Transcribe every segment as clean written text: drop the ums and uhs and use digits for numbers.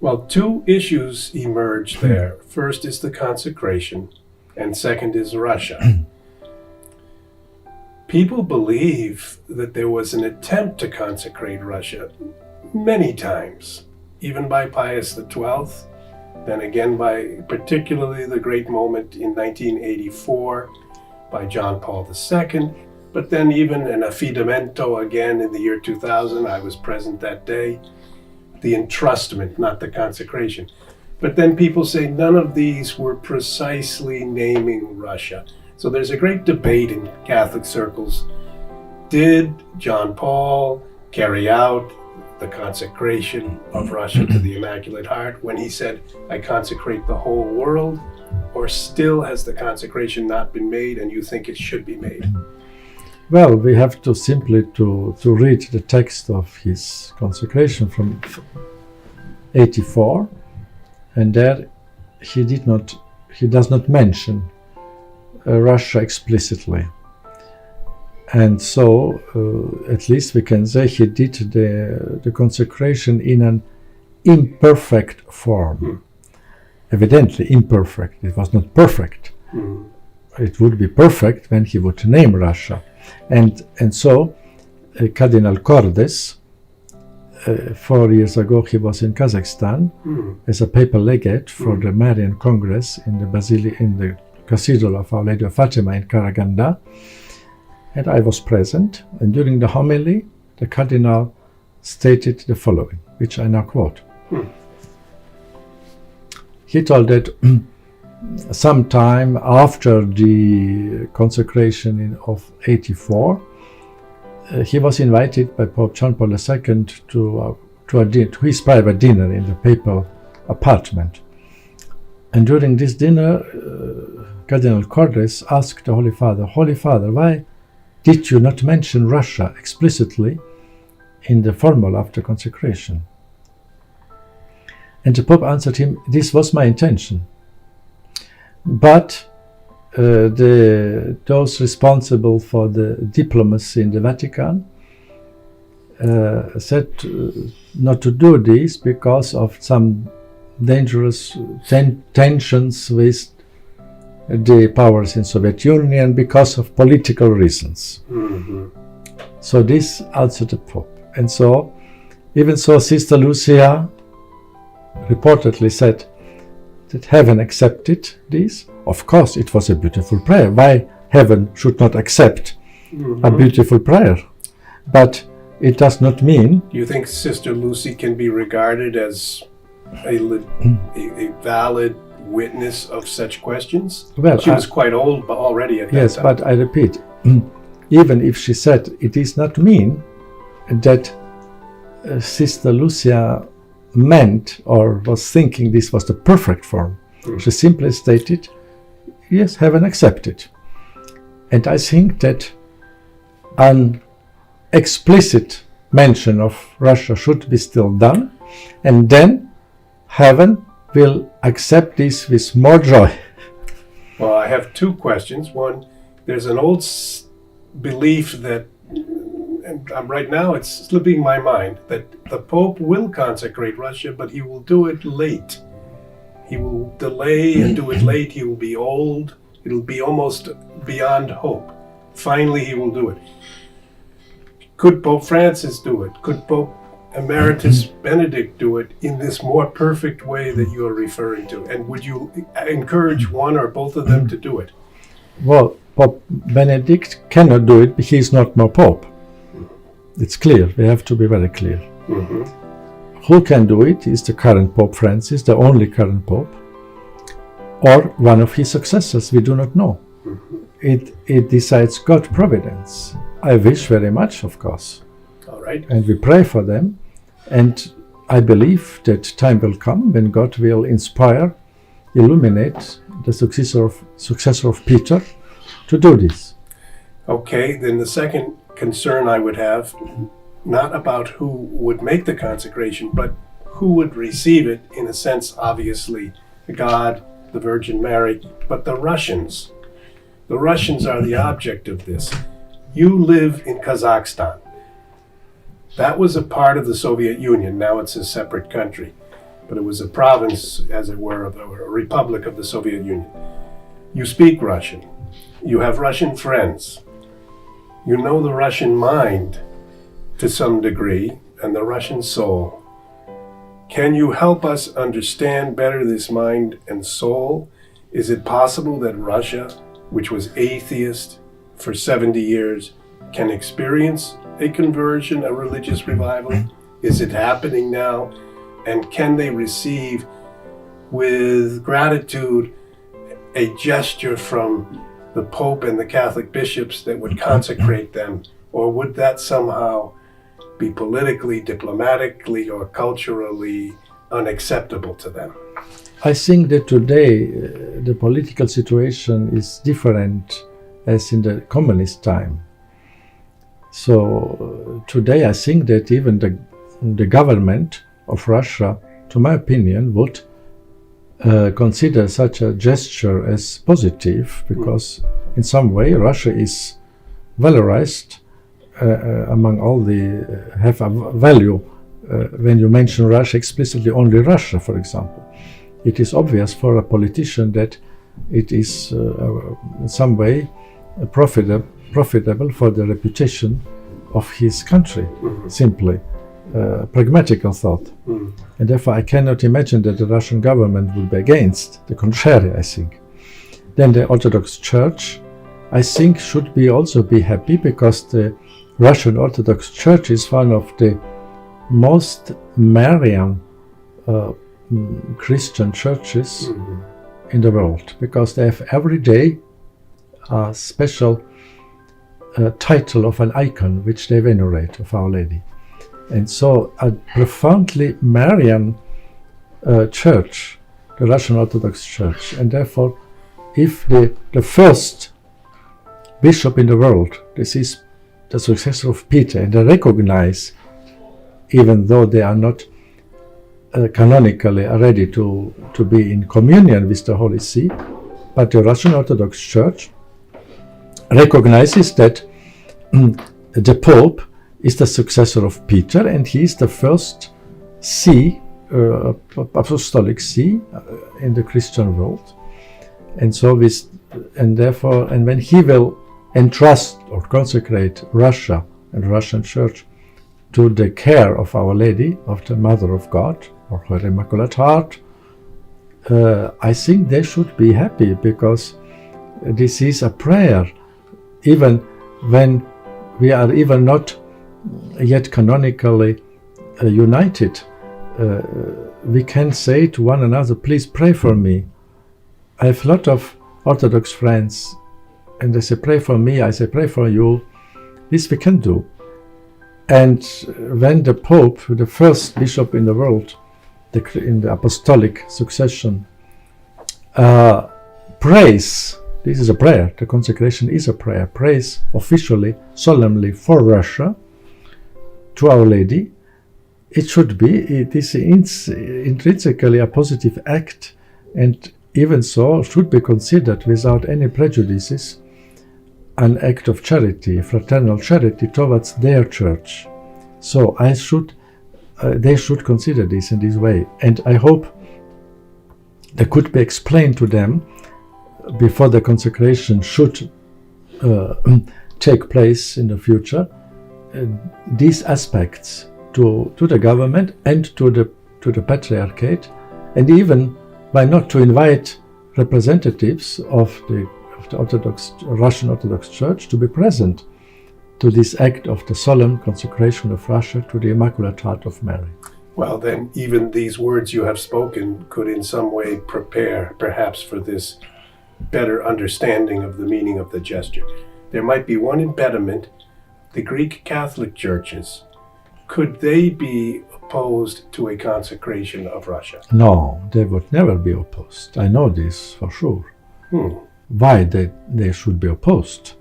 Well, two issues emerge there. First is the consecration, and second is Russia. People believe that there was an attempt to consecrate Russia many times, even by Pius XII, then again by particularly the great moment in 1984 by John Paul II, but then even an affidamento again in the year 2000. I was present that day. The entrustment, not the consecration. But then people say none of these were precisely naming Russia. So there's a great debate in Catholic circles. Did John Paul carry out the consecration of Russia to the Immaculate Heart when he said, I consecrate the whole world? Or still has the consecration not been made and you think it should be made? Well, we have to simply to read the text of his consecration from 84, and there he does not mention Russia explicitly. And so, at least we can say he did the consecration in an imperfect form. Evidently imperfect. It was not perfect. It would be perfect when he would name Russia. And so Cardinal Cordes, 4 years ago he was in Kazakhstan as a papal legate for the Marian Congress in the Cathedral of Our Lady of Fatima in Karaganda, and I was present, and during the homily the Cardinal stated the following, which I now quote. He told that sometime after the consecration of 84, he was invited by Pope John Paul II to his private dinner in the papal apartment. And during this dinner, Cardinal Cordes asked the Holy Father, why did you not mention Russia explicitly in the formula of the consecration? And the Pope answered him, this was my intention. But those responsible for the diplomacy in the Vatican said not to do this because of some dangerous tensions with the powers in Soviet Union because of political reasons. So this answered the Pope. And so, even so, Sister Lucia reportedly said that heaven accepted this. Of course, it was a beautiful prayer. Why heaven should not accept a beautiful prayer? But it does not mean... Do you think Sister Lucy can be regarded as a valid witness of such questions? Well, she was quite old already at that time. Yes, but I repeat, even if she said it does not mean that Sister Lucia meant or was thinking this was the perfect form. She simply stated, yes, heaven accepted. And I think that an explicit mention of Russia should be still done, and then heaven will accept this with more joy. Well, I have two questions. One, there's an old belief that, and right now it's slipping my mind, that the Pope will consecrate Russia, but he will do it late. He will delay and do it late. He will be old. It'll be almost beyond hope. Finally, he will do it. Could Pope Francis do it? Could Pope Emeritus Benedict do it in this more perfect way that you are referring to? And would you encourage one or both of them to do it? Well, Pope Benedict cannot do it because he is not more Pope. It's clear. We have to be very clear. Who can do it is the current Pope Francis, the only current Pope, or one of his successors. We do not know. It decides God's providence. I wish very much, of course. All right. And we pray for them. And I believe that time will come when God will inspire, illuminate the successor of Peter to do this. Okay, then the second concern I would have, not about who would make the consecration, but who would receive it, in a sense, obviously, God, the Virgin Mary, but the Russians. The Russians are the object of this. You live in Kazakhstan. That was a part of the Soviet Union. Now it's a separate country. but it was a province, as it were, of a republic of the Soviet Union. You speak Russian. You have Russian friends. You know the Russian mind to some degree and the Russian soul. Can you help us understand better this mind and soul? Is it possible that Russia, which was atheist for 70 years, can experience a conversion, a religious revival? Is it happening now? And can they receive with gratitude a gesture from the Pope and the Catholic bishops that would consecrate them? Or would that somehow be politically, diplomatically, or culturally unacceptable to them? I think that today the political situation is different as in the communist time. So today I think that even the government of Russia, to my opinion, would consider such a gesture as positive, because in some way Russia is valorized among all the have a value. When you mention Russia explicitly, only Russia, for example, it is obvious for a politician that it is in some way profitable for the reputation of his country. Simply pragmatical thought. And therefore I cannot imagine that the Russian government would be against. The contrary, I think. Then the Orthodox Church, I think, should also be happy, because the Russian Orthodox Church is one of the most Marian Christian churches in the world, because they have every day a special title of an icon which they venerate of Our Lady. And so a profoundly Marian church, the Russian Orthodox Church, and therefore if the first bishop in the world, this is the successor of Peter, and they recognize, even though they are not canonically ready to be in communion with the Holy See, but the Russian Orthodox Church recognizes that the Pope is the successor of Peter, and he is the first see, apostolic see in the Christian world. And so and when he will entrust or consecrate Russia and the Russian Church to the care of Our Lady, of the Mother of God, or her Immaculate Heart, I think they should be happy, because this is a prayer. Even when we are even not yet canonically united, we can say to one another, please pray for me. I have a lot of Orthodox friends, and they say, pray for me. I say, pray for you. This we can do. And when the Pope, the first bishop in the world, in the apostolic succession, prays, this is a prayer, the consecration is a prayer, prays officially, solemnly for Russia to Our Lady, it is intrinsically a positive act, and even so should be considered without any prejudices an act of charity, fraternal charity towards their church. So they should consider this in this way, and I hope that could be explained to them before the consecration should take place in the future, these aspects to the government and to the Patriarchate, and even why not to invite representatives of the Russian Orthodox Church to be present to this act of the solemn consecration of Russia to the Immaculate Heart of Mary. Well, then even these words you have spoken could in some way prepare perhaps for this better understanding of the meaning of the gesture. There might be one impediment: the Greek Catholic churches. Could they be opposed to a consecration of Russia? No, they would never be opposed. I know this for sure. Why they should be opposed?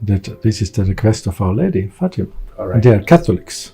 That this is the request of Our Lady, Fatima. All right. They are Catholics.